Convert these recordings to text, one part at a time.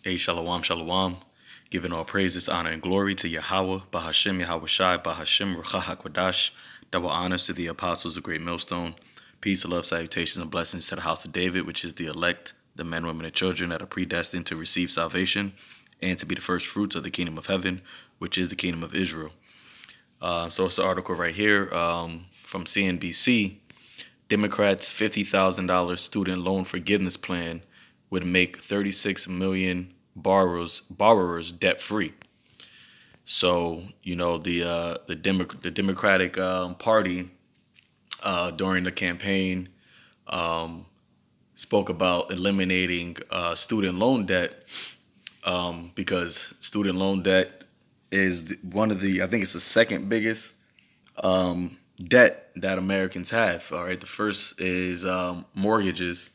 Hey, shalom, shalom. Giving all praises, honor, and glory to Yahawah, Bahashem, YAHAWASHI, Bahashem, Ruach HaKodash. Double honors to the apostles of Great Millstone. Peace, love, salutations, and blessings to the house of David, which is the elect, the men, women, and children that are predestined to receive salvation and to be the first fruits of the kingdom of heaven, which is the kingdom of Israel. So it's an article right here from CNBC. Democrats' $50,000 student loan forgiveness plan would make 36 million borrowers debt free. So the Democratic Party during the campaign spoke about eliminating student loan debt because student loan debt is one of the, I think it's the second biggest debt that Americans have. All right, the first is mortgages,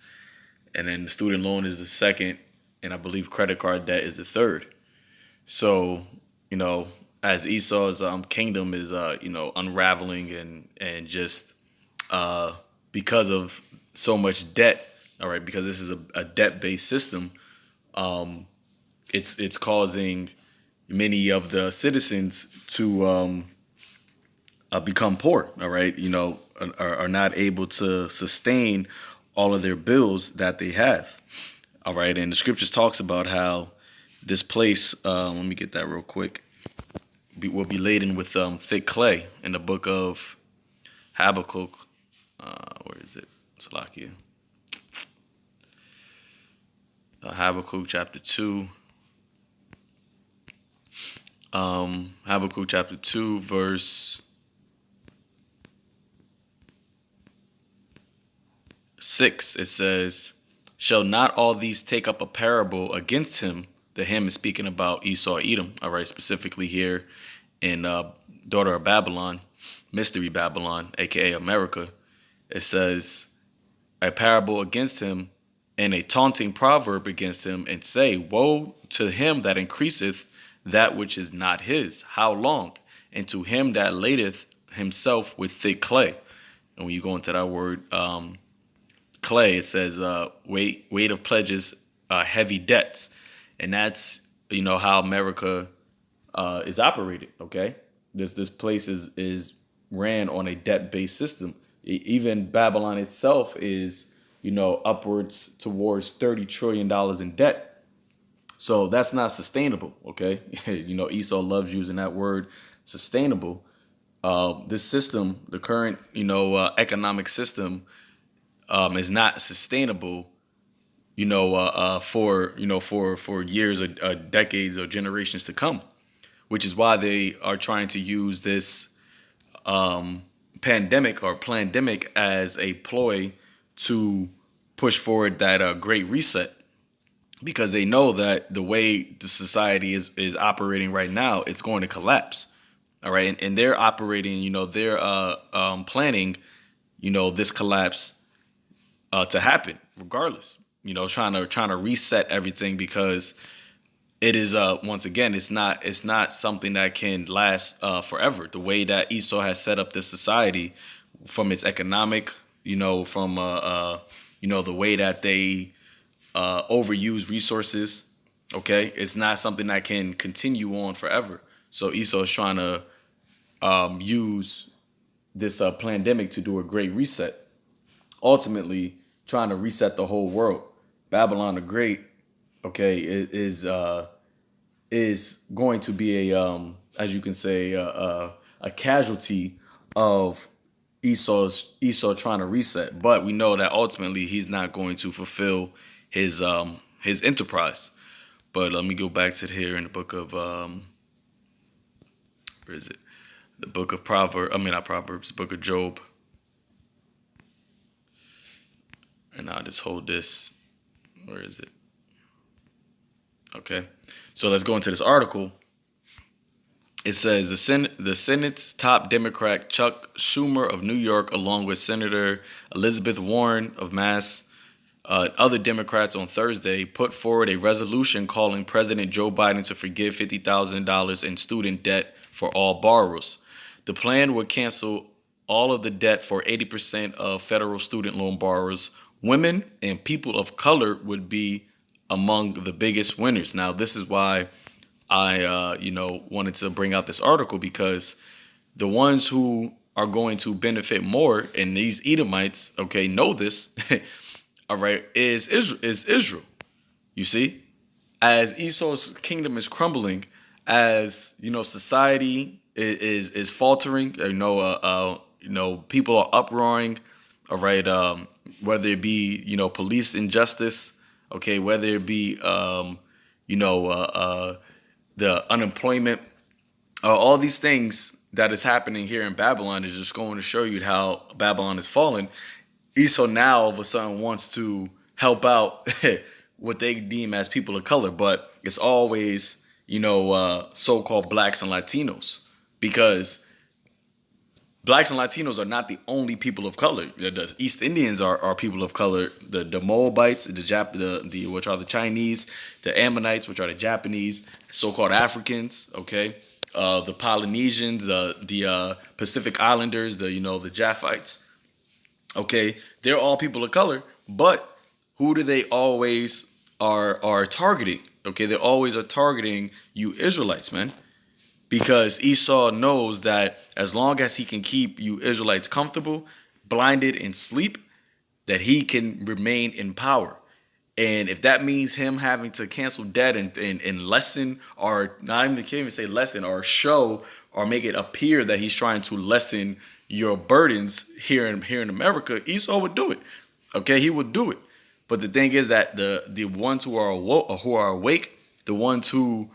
and then the student loan is the second, and I believe credit card debt is the third. So, as Esau's kingdom is, unraveling and just because of so much debt, all right, because this is a debt-based system, it's causing many of the citizens to become poor, all right, are not able to sustain all of their bills that they have. All right. And the scriptures talks about how this place, let me get that real quick, will be laden with thick clay in the book of Habakkuk. Where is it? Salakia. Habakkuk chapter 2. Habakkuk chapter 2, verse 6, it says, "Shall not all these take up a parable against him?" The him is speaking about Esau, Edom, all right, specifically here in Daughter of Babylon, Mystery Babylon, aka America. It says, "A parable against him, and a taunting proverb against him, and say, Woe to him that increaseth that which is not his. How long? And to him that ladeth himself with thick clay." And when you go into that word, clay, it says weight of pledges, heavy debts, and that's how America is operated. Okay, this place is ran on a debt-based system. Even Babylon itself is upwards towards $30 trillion in debt. So that's not sustainable. Okay, Esau loves using that word, sustainable. This system, the current economic system, is not sustainable, for years or decades or generations to come, which is why they are trying to use this pandemic or plandemic as a ploy to push forward that great reset, because they know that the way the society is operating right now, it's going to collapse. All right, and they're operating, they're planning, this collapse to happen regardless, trying to reset everything, because it is once again, it's not something that can last forever. The way that Esau has set up this society, from its economic, from the way that they overuse resources, okay, it's not something that can continue on forever. So Esau is trying to use this pandemic to do a great reset, ultimately trying to reset the whole world. Babylon the Great, okay, is going to be as you can say, a casualty of Esau trying to reset. But we know that ultimately he's not going to fulfill his enterprise. But let me go back to here in the book of where is it? The book of not Proverbs, the book of Job. And I'll just hold this. Where is it? Okay. So let's go into this article. It says the Senate's top Democrat Chuck Schumer of New York, along with Senator Elizabeth Warren of Mass, other Democrats on Thursday, put forward a resolution calling President Joe Biden to forgive $50,000 in student debt for all borrowers. The plan would cancel all of the debt for 80% of federal student loan borrowers. Women and people of color would be among the biggest winners. Now, this is why I, wanted to bring out this article, because the ones who are going to benefit more, and these Edomites, okay, know this, all right, is Israel. You see, as Esau's kingdom is crumbling, as society is faltering. People are uproaring. All right, whether it be police injustice, okay, whether it be the unemployment, all these things that is happening here in Babylon is just going to show you how Babylon is fallen. Esau now all of a sudden wants to help out what they deem as people of color, but it's always so-called blacks and Latinos, because blacks and Latinos are not the only people of color. The East Indians are people of color. The Moabites, the which are the Chinese, the Ammonites, which are the Japanese, so-called Africans. Okay, the Polynesians, the Pacific Islanders, the Japhites. Okay, they're all people of color, but who do they always are targeting? Okay, they always are targeting you Israelites, man. Because Esau knows that as long as he can keep you Israelites comfortable, blinded, and sleep, that he can remain in power. And if that means him having to cancel debt and lessen, or not even, can't even say lessen, or show or make it appear that he's trying to lessen your burdens here in America, Esau would do it. Okay, he would do it. But the thing is that the ones who are awake, the ones who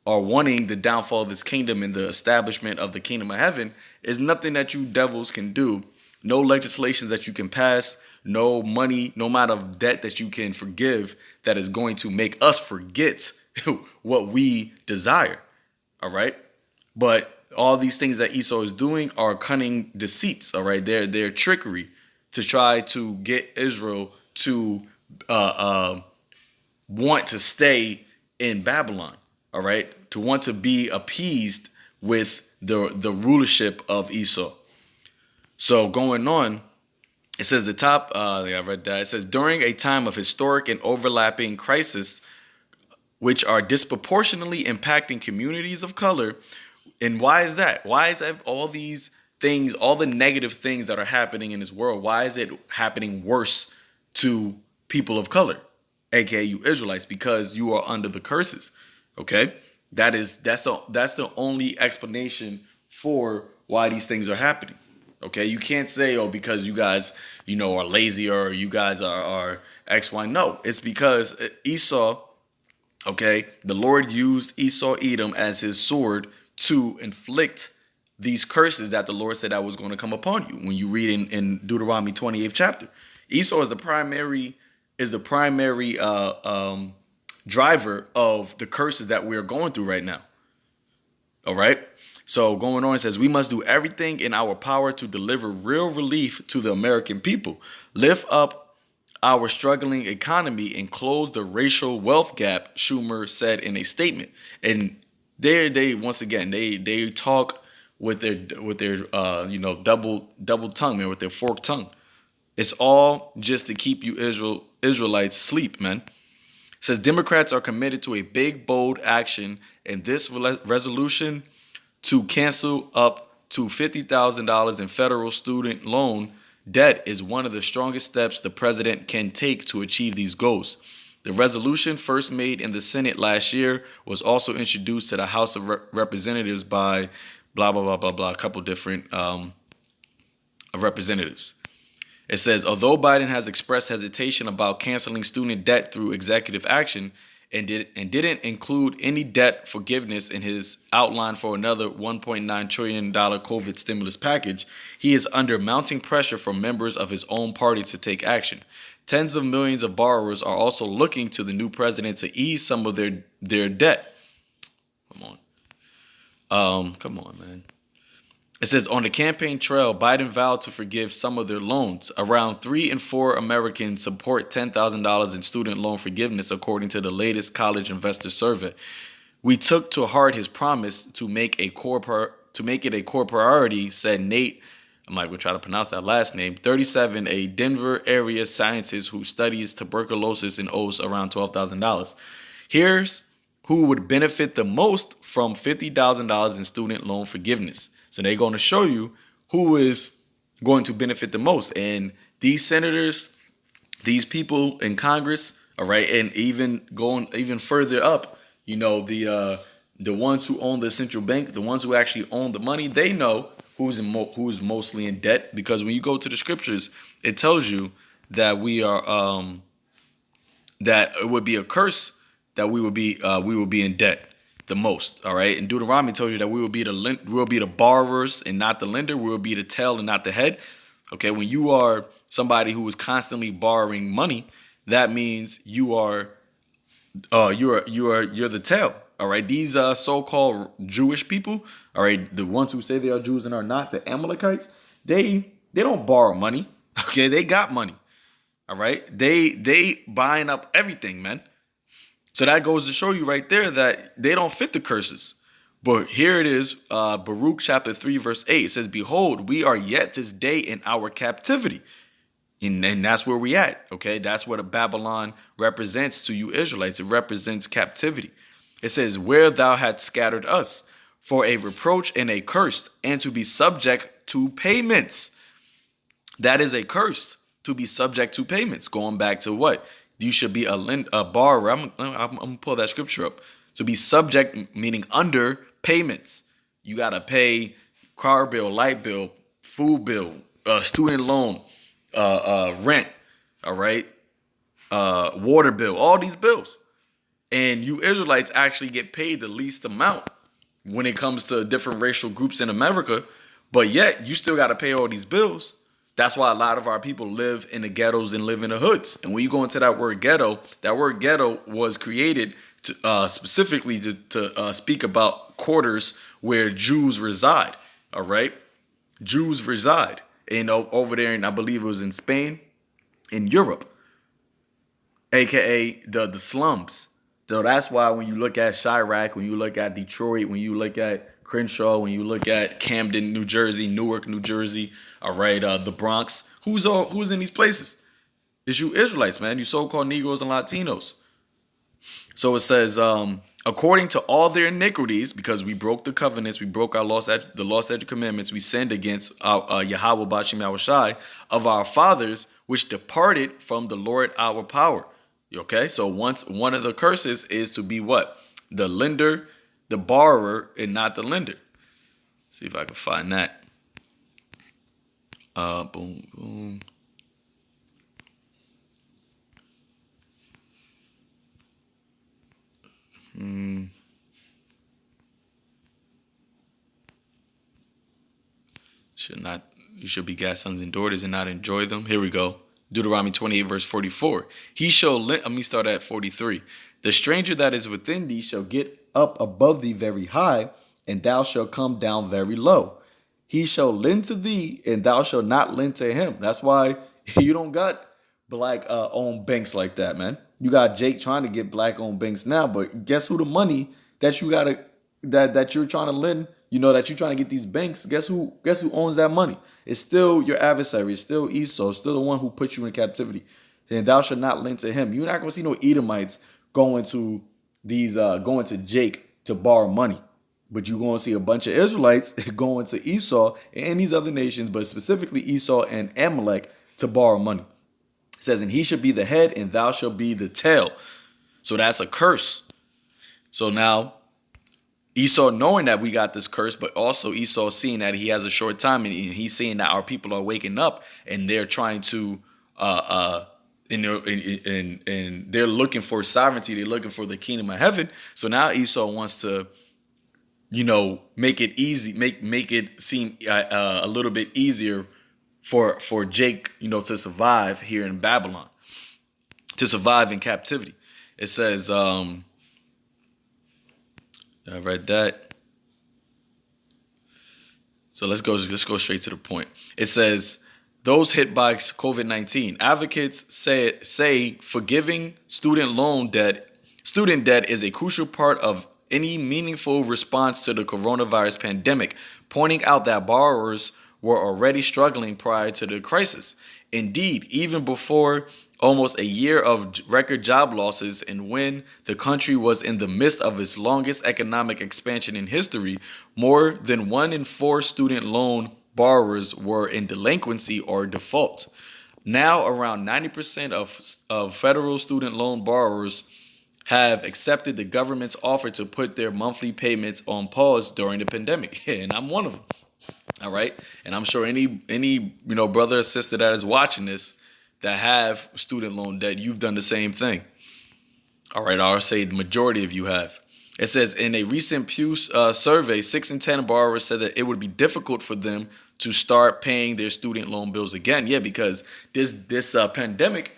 are wanting the downfall of this kingdom and the establishment of the kingdom of heaven, is nothing that you devils can do. No legislations that you can pass, no money, no amount of debt that you can forgive that is going to make us forget what we desire. All right. But all these things that Esau is doing are cunning deceits. All right. They're trickery to try to get Israel to want to stay in Babylon. All right, to want to be appeased with the rulership of Esau. So going on, it says I read that. It says, during a time of historic and overlapping crisis, which are disproportionately impacting communities of color. And why is that? Why is that all these things, all the negative things that are happening in this world, why is it happening worse to people of color, aka you Israelites? Because you are under the curses. Okay, that's the only explanation for why these things are happening. Okay, you can't say, oh, because you guys are lazy, or you guys are X, Y. No, it's because Esau. Okay, the Lord used Esau Edom as his sword to inflict these curses that the Lord said that was going to come upon you. When you read in Deuteronomy 28th chapter, Esau is the primary driver of the curses that we are going through right now. All right. So going on, it says, we must do everything in our power to deliver real relief to the American people, lift up our struggling economy, and close the racial wealth gap, Schumer said in a statement. And they once again, they talk with their double tongue, man, with their forked tongue. It's all just to keep you Israelites sleep, man. It says Democrats are committed to a big, bold action, and this resolution to cancel up to $50,000 in federal student loan debt is one of the strongest steps the president can take to achieve these goals. The resolution, first made in the Senate last year, was also introduced to the House of Representatives by blah, blah, blah, blah, blah, a couple different representatives. It says, although Biden has expressed hesitation about canceling student debt through executive action and didn't include any debt forgiveness in his outline for another $1.9 trillion COVID stimulus package, he is under mounting pressure from members of his own party to take action. Tens of millions of borrowers are also looking to the new president to ease some of their debt. Come on, man. It says, on the campaign trail, Biden vowed to forgive some of their loans. Around 3 in 4 Americans support $10,000 in student loan forgiveness, according to the latest college investor survey. We took to heart his promise to make it a core priority, said Nate I'm not going to try to pronounce that last name. 37, a Denver area scientist who studies tuberculosis and owes around $12,000. Here's who would benefit the most from $50,000 in student loan forgiveness. So they're going to show you who is going to benefit the most. And these senators, these people in Congress, all right, and even going even further up, the ones who own the central bank, the ones who actually own the money, they know who's mostly in debt, because when you go to the scriptures, it tells you that we are that it would be a curse that we will be in debt the most. All right, and Deuteronomy tells you that we will be the borrowers and not the lender. We will be the tail and not the head. Okay, when you are somebody who is constantly borrowing money, that means you're the tail. All right, these so-called Jewish people, all right, the ones who say they are Jews and are not, the Amalekites, they don't borrow money. Okay, they got money. All right, they buying up everything, man. So that goes to show you right there that they don't fit the curses. But here it is, Baruch chapter 3, verse 8. It says, "Behold, we are yet this day in our captivity." And that's where we at, okay? That's what a Babylon represents to you Israelites. It represents captivity. It says, "Where thou hadst scattered us, for a reproach and a curse, and to be subject to payments." That is a curse, to be subject to payments. Going back to what? You should be a borrower. I'm gonna pull that scripture up. To be subject, meaning under payments. You got to pay car bill, light bill, food bill, student loan, rent, all right, water bill, all these bills. And you Israelites actually get paid the least amount when it comes to different racial groups in America, but yet you still got to pay all these bills. That's why a lot of our people live in the ghettos and live in the hoods. And when you go into that word ghetto was created specifically to speak about quarters where Jews reside. All right, Jews reside over there, and I believe it was in Spain, in Europe, aka the slums. So that's why when you look at Chirac, when you look at Detroit, when you look at Crenshaw, when you look at Camden, New Jersey, Newark, New Jersey, all right, the Bronx, who's in these places? It's you Israelites, man. You so-called Negroes and Latinos. So it says, according to all their iniquities, because we broke the covenants, we broke the lost statute commandments, we sinned against our YAHAWASHI of our fathers, which departed from the Lord our power. Okay, so one of the curses is to be what? The lender, the borrower, and not the lender. See if I can find that. Boom, boom. You should begat sons and daughters and not enjoy them. Here we go. Deuteronomy 28, verse 44. Let me start at 43. The stranger that is within thee shall get up above thee very high, and thou shalt come down very low. He shall lend to thee, and thou shalt not lend to him. That's why you don't got black owned banks like that, man. You got Jake trying to get black owned banks now, but guess who the money that you gotta that you're trying to lend, that you're trying to get these banks, guess who owns that money? It's still your adversary. It's still Esau. It's still the one who put you in captivity. Then thou shalt not lend to him. You're not going to see no Edomites going to Jake to borrow money. But you're going to see a bunch of Israelites going to Esau and these other nations, but specifically Esau and Amalek, to borrow money. It says, and he shall be the head and thou shalt be the tail. So that's a curse. So now Esau knowing that we got this curse, but also Esau seeing that he has a short time, and he's seeing that our people are waking up and they're trying to and they're looking for sovereignty, they're looking for the kingdom of heaven. So now Esau wants to, make it easy, make it seem a little bit easier for Jake, to survive here in Babylon, to survive in captivity. It says, I read that. So let's go straight to the point. It says, those hit by COVID-19, advocates say forgiving student debt is a crucial part of any meaningful response to the coronavirus pandemic, pointing out that borrowers were already struggling prior to the crisis. Indeed, even before almost a year of record job losses and when the country was in the midst of its longest economic expansion in history, more than 1 in 4 student loan borrowers were in delinquency or default. Now, around 90% of federal student loan borrowers have accepted the government's offer to put their monthly payments on pause during the pandemic, and I'm one of them. All right, and I'm sure any brother or sister that is watching this that have student loan debt, you've done the same thing. All right, I'll say the majority of you have. It says in a recent Pew survey, 6 in 10 borrowers said that it would be difficult for them to start paying their student loan bills again. Yeah, because this pandemic,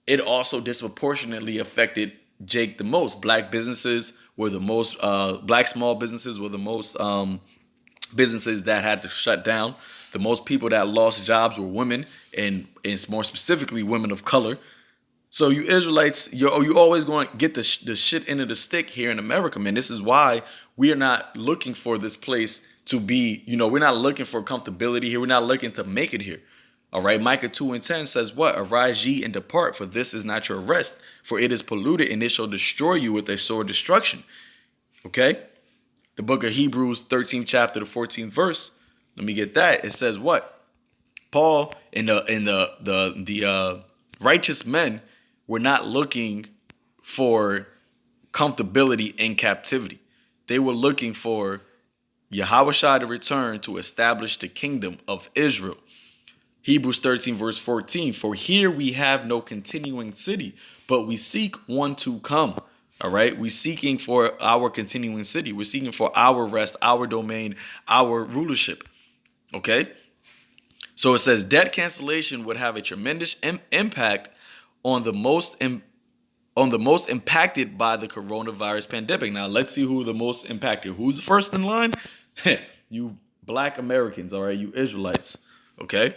it also disproportionately affected Jake the most. Black businesses were the most. Black small businesses were the most. Businesses that had to shut down. The most people that lost jobs were women, and more specifically women of color. So you Israelites, you always going to get the shit end of the stick here in America, man. This is why we are not looking for this place to be, we're not looking for comfortability here. We're not looking to make it here. All right, Micah 2:10 says what? Arise ye and depart, for this is not your rest, for it is polluted, and it shall destroy you with a sore destruction. Okay? The book of Hebrews, 13th chapter, the 14th verse. Let me get that. It says what? Paul and the righteous men were not looking for comfortability in captivity. They were looking for YAHAWASHI to return to establish the kingdom of Israel. Hebrews 13 verse 14. For here we have no continuing city, but we seek one to come. All right, we're seeking for our continuing city. We're seeking for our rest, our domain, our rulership. Okay, so it says debt cancellation would have a tremendous impact on the most impacted by the coronavirus pandemic. Now let's see who the most impacted. Who's first in line? You Black Americans. All right, you Israelites. Okay,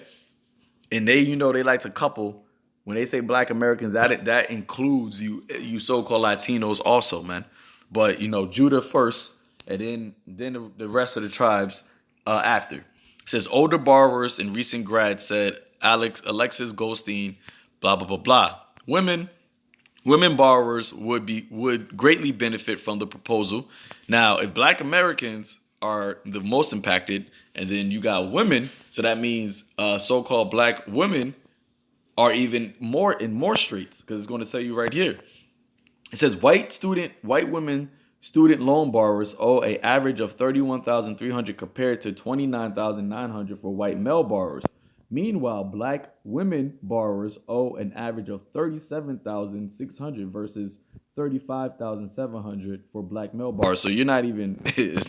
and they like to couple. When they say Black Americans, that includes you so-called Latinos also, man. But Judah first, and then the rest of the tribes after. It says older borrowers and recent grads said Alexis Goldstein, blah blah blah blah. Women borrowers would greatly benefit from the proposal. Now, if Black Americans are the most impacted, and then you got women, so that means so-called Black women are even more in more streets, because it's going to tell you right here. It says white women student loan borrowers owe an average of $31,300 compared to $29,900 for white male borrowers. Meanwhile, Black women borrowers owe an average of $37,600 versus $35,700 for Black male borrowers. So it's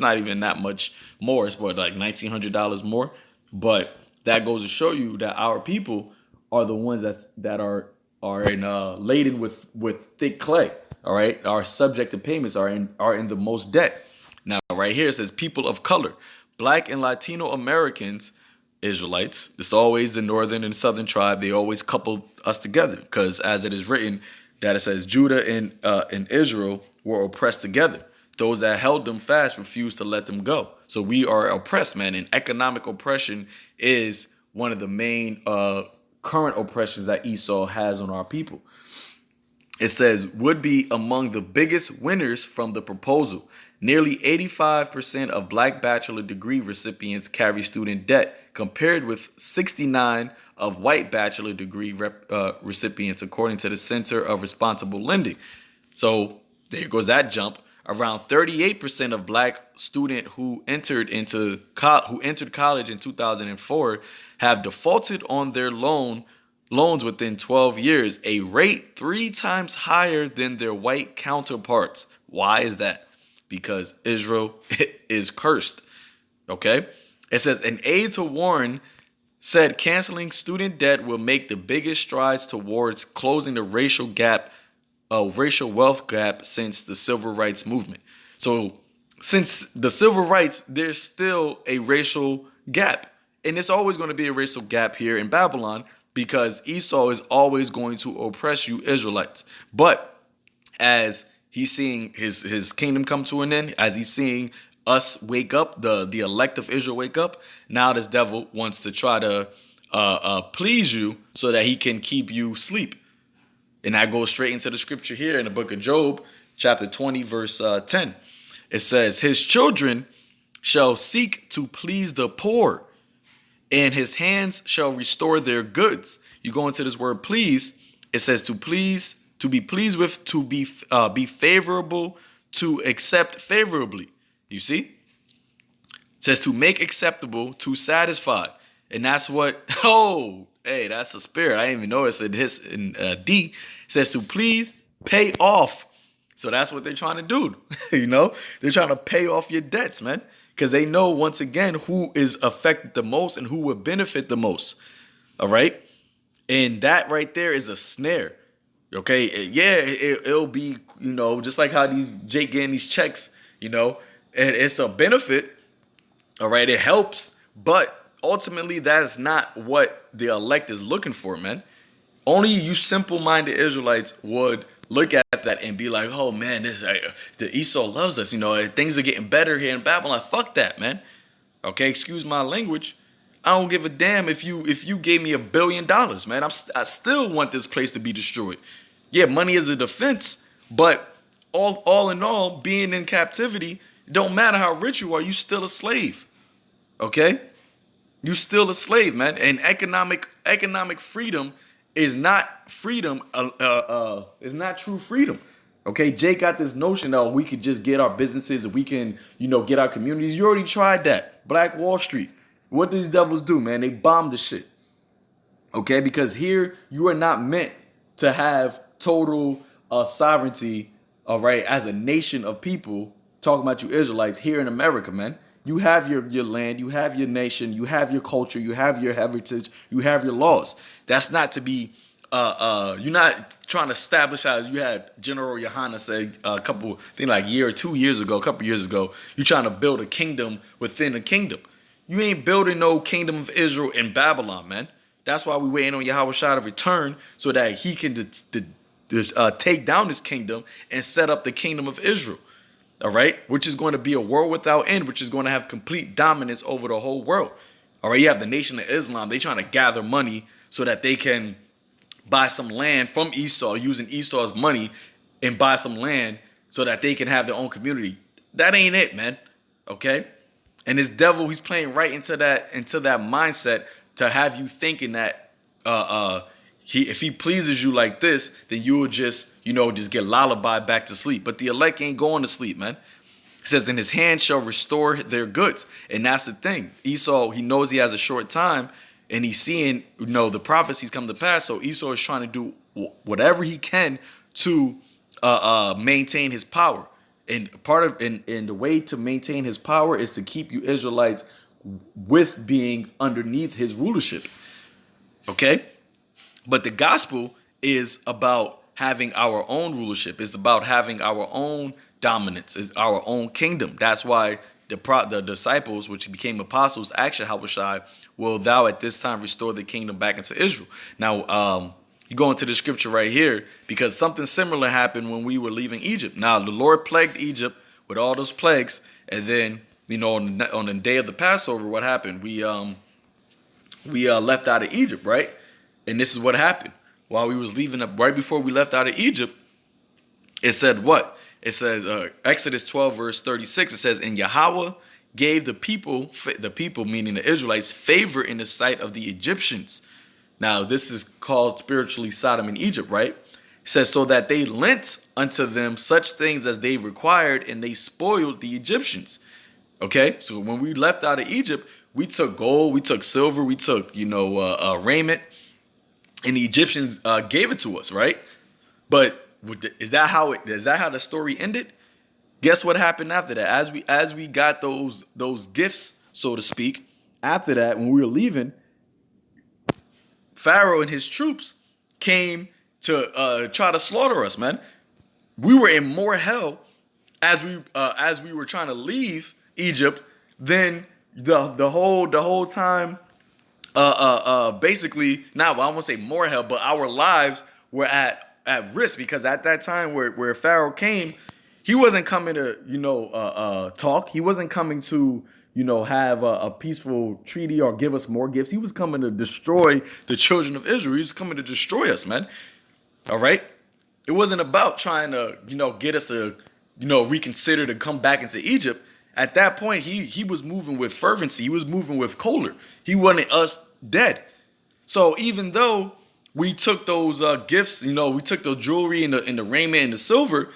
not even that much more. It's like $1,900 more. But that goes to show you that our people are the ones that are laden with thick clay. All right, are subject to payments, are in the most debt. Now, right here it says people of color, Black and Latino Americans, Israelites. It's always the northern and southern tribe. They always couple us together, because as it is written, that it says Judah and Israel were oppressed together. Those that held them fast refused to let them go. So we are oppressed, man. And economic oppression is one of the main current oppressions that Esau has on our people. It says would be among the biggest winners from the proposal. Nearly 85% of Black bachelor degree recipients carry student debt, compared with 69% of white bachelor degree recipients, according to the Center of Responsible Lending. So there goes that jump. Around 38% of Black students who entered college in 2004 have defaulted on their loans within 12 years, a rate 3 times higher than their white counterparts. Why is that? Because Israel is cursed. Okay? It says an aide to Warren said canceling student debt will make the biggest strides towards closing the racial wealth gap since the civil rights movement. So since the civil rights, there's still a racial gap. And it's always going to be a racial gap here in Babylon, because Esau is always going to oppress you Israelites. But as he's seeing his kingdom come to an end, as he's seeing us wake up, the elect of Israel wake up. Now this devil wants to try to please you so that he can keep you asleep. And that goes straight into the scripture here in the book of Job, chapter 20, verse 10. It says, his children shall seek to please the poor, and his hands shall restore their goods. You go into this word please, it says to please, to be pleased with, to be favorable, to accept favorably. You see? It says to make acceptable, to satisfy. And that's what, oh, hey, that's the spirit. I didn't even notice it. In D, it says to please, pay off. So that's what they're trying to do. You know, they're trying to pay off your debts, man. Because they know, once again, who is affected the most and who would benefit the most. All right. And that right there is a snare. Okay. Yeah, it'll be, you know, just like how these Jake getting these checks, you know, and it's a benefit. All right. It helps. But ultimately, that's not what the elect is looking for, man. Only you simple-minded Israelites would look at that and be like, oh, man, the Esau loves us. You know, things are getting better here in Babylon. Fuck that, man. Okay, excuse my language. I don't give a damn if you gave me $1 billion, man. I still want this place to be destroyed. Yeah, money is a defense, but all in all, being in captivity, it don't matter how rich you are, you still a slave. Okay? You still a slave, man. And economic freedom is not freedom. Is not true freedom. Okay, Jake got this notion that we could just get our businesses and we can, you know, get our communities. You already tried that. Black Wall Street. What do these devils do, man? They bomb the shit. Okay, because here you are not meant to have total sovereignty, all right, as a nation of people. Talking about you Israelites here in America, man. You have your land, you have your nation, you have your culture, you have your heritage, you have your laws. That's not to be, you're not trying to establish, as you had General Yohana say a couple years ago, you're trying to build a kingdom within a kingdom. You ain't building no kingdom of Israel in Babylon, man. That's why we waiting on YAHAWASHI to return so that he can take down this kingdom and set up the kingdom of Israel. All right, which is going to be a world without end, which is going to have complete dominance over the whole world. All right, you have the Nation of Islam. They're trying to gather money so that they can buy some land from Esau, using Esau's money, and buy some land so that they can have their own community. That ain't it, man. Okay, and this devil, he's playing right into that mindset to have you thinking that if he pleases you like this, then you will just get lullabied back to sleep. But the elect ain't going to sleep, man. It says, "In his hand shall restore their goods." And that's the thing. Esau, he knows he has a short time, and he's seeing, the prophecies come to pass. So Esau is trying to do whatever he can to maintain his power. And and the way to maintain his power is to keep you Israelites with being underneath his rulership. Okay? But the gospel is about having our own rulership. It's about having our own dominance. It's our own kingdom. That's why the disciples, which became apostles, asked YAHAWASHI, will thou at this time restore the kingdom back into Israel? Now, you go into the scripture right here, because something similar happened when we were leaving Egypt. Now, the Lord plagued Egypt with all those plagues. And then, on the day of the Passover, what happened? We left out of Egypt, right? And this is what happened. While we was leaving up, right before we left out of Egypt, it said what? It says, Exodus 12, verse 36, it says, "And Yahweh gave the people meaning the Israelites, favor in the sight of the Egyptians." Now, this is called spiritually Sodom and Egypt, right? It says, "So that they lent unto them such things as they required, and they spoiled the Egyptians." Okay, so when we left out of Egypt, we took gold, we took silver, we took, raiment. And the Egyptians gave it to us, right? But is that how the story ended? Guess what happened after that? As we got those gifts, so to speak, after that, when we were leaving, Pharaoh and his troops came to try to slaughter us, man. We were in more hell as we were trying to leave Egypt than the whole time. Basically, now I won't say more hell, but our lives were at risk, because at that time where Pharaoh came, He wasn't coming to, talk. He wasn't coming to, have a peaceful treaty or give us more gifts. He was coming to destroy the children of Israel. He was coming to destroy us, man. All right. It wasn't about trying to, get us to, reconsider to come back into Egypt. At that point, he was moving with fervency. He was moving with choler. He wanted us dead. So even though we took those gifts, we took the jewelry and the raiment and the silver,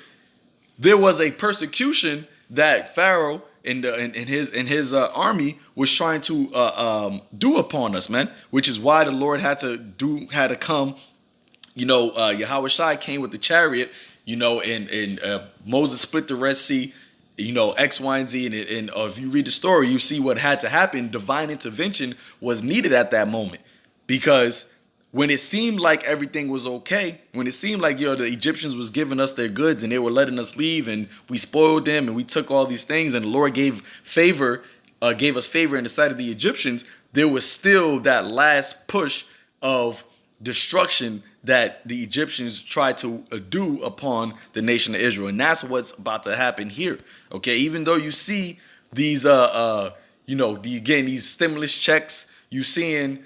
there was a persecution that Pharaoh and his army was trying to do upon us, man. Which is why the Lord had to come. YAHAWASHI came with the chariot, and Moses split the Red Sea, X, Y, and Z. And if you read the story, you see what had to happen. Divine intervention was needed at that moment, because when it seemed like everything was okay, when it seemed like, the Egyptians was giving us their goods and they were letting us leave and we spoiled them and we took all these things and the Lord gave us favor in the sight of the Egyptians, there was still that last push of destruction that the Egyptians tried to do upon the nation of Israel. And that's what's about to happen here. Okay. Even though you see these, these stimulus checks, you seeing,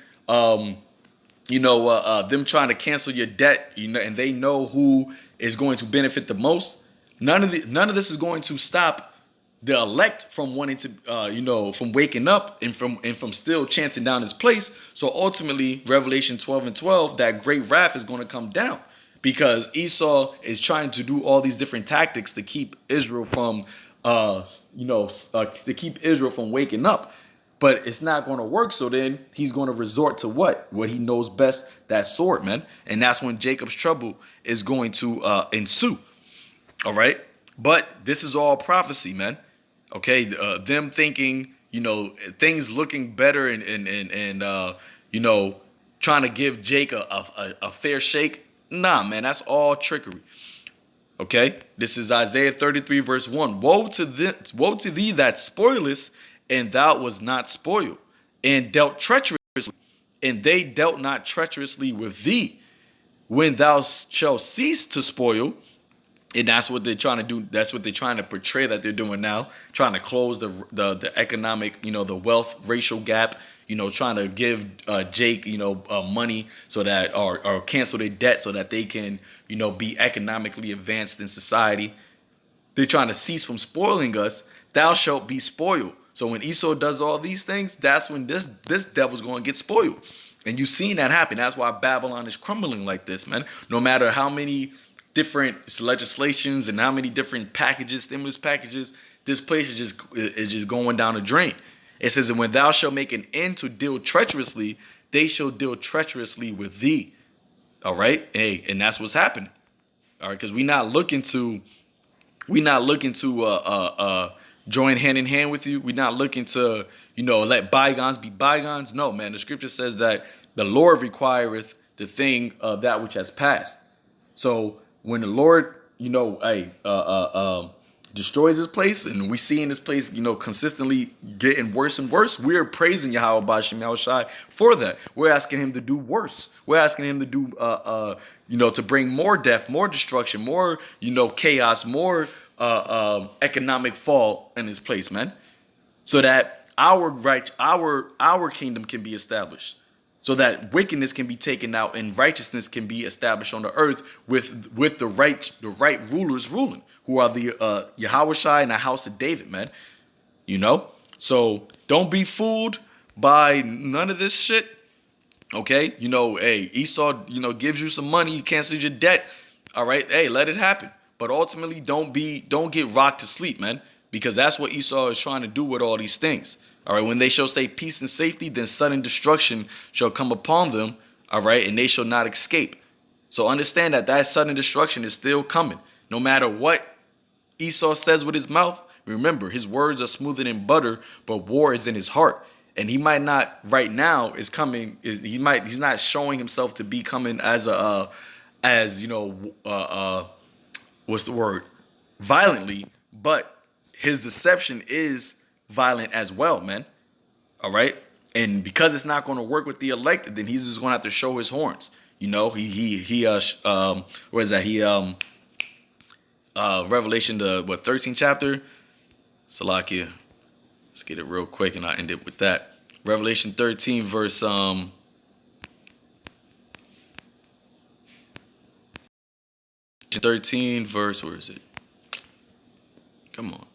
them trying to cancel your debt, and they know who is going to benefit the most. None of this is going to stop the elect from wanting to, from waking up and from still chanting down his place. So ultimately, Revelation 12:12, that great wrath is going to come down, because Esau is trying to do all these different tactics to keep Israel from, to keep Israel from waking up. But it's not going to work. So then he's going to resort to what he knows best, that sword, man. And that's when Jacob's trouble is going to ensue. All right. But this is all prophecy, man. Okay. Them thinking, things looking better and trying to give Jake a fair shake. Nah, man, that's all trickery. Okay. This is Isaiah 33 verse 1. Woe to thee that spoilest, and thou was not spoiled, and dealt treacherously, and they dealt not treacherously with thee. When thou shalt cease to spoil, and that's what they're trying to do. That's what they're trying to portray that they're doing now, trying to close the economic, the wealth racial gap. Trying to give Jake, money so that or cancel their debt so that they can, be economically advanced in society. They're trying to cease from spoiling us. Thou shalt be spoiled. So when Esau does all these things, that's when this devil's going to get spoiled. And you've seen that happen. That's why Babylon is crumbling like this, man. No matter how many different legislations and how many different stimulus packages, this place is just going down the drain. It says, and when thou shalt make an end to deal treacherously, they shall deal treacherously with thee. All right. Hey, and that's what's happening. All right. Because we're not looking to join hand in hand with you. We're not looking to, let bygones be bygones. No, man. The scripture says that the Lord requireth the thing that which has passed. So when the Lord, destroys this place, and we see in this place, consistently getting worse and worse, we're praising YAHAWASHI for that. We're asking him to do worse. We're asking him to do, to bring more death, more destruction, more, chaos, more economic fall in this place, man, so that our kingdom can be established, so that wickedness can be taken out and righteousness can be established on the earth with the right rulers ruling, who are the YAHAWASHI and the house of David, man. So don't be fooled by none of this shit. Okay, hey, Esau, gives you some money, you cancel your debt. All right, hey, let it happen. But ultimately, don't get rocked to sleep, man, because that's what Esau is trying to do with all these things. All right, when they shall say peace and safety, then sudden destruction shall come upon them. All right, and they shall not escape. So understand that sudden destruction is still coming. No matter what Esau says with his mouth, remember, his words are smoother than butter, but war is in his heart. And he might not right now he's not showing himself to be coming as what's the word? Violently, but his deception is violent as well, man. All right. And because it's not going to work with the elected, then he's just going to have to show his horns. What is that? Revelation, the 13th chapter. Salakia. Let's get it real quick, and I end it with that. Revelation 13, verse 13, verse, where is it? Come on.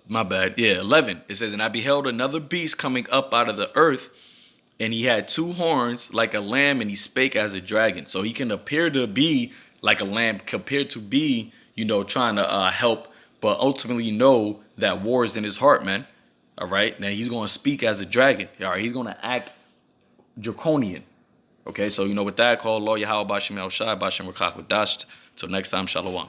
My bad. Yeah, 11. It says, and I beheld another beast coming up out of the earth, and he had two horns like a lamb, and he spake as a dragon. So he can appear to be like a lamb, compared to be, trying to help, but ultimately know that war is in his heart, man. All right. Now he's going to speak as a dragon. All right. He's going to act draconian. Okay. So, with that, call Law YAHAWASHI, Bashem Rakak with Dash. Till next time, Shalom.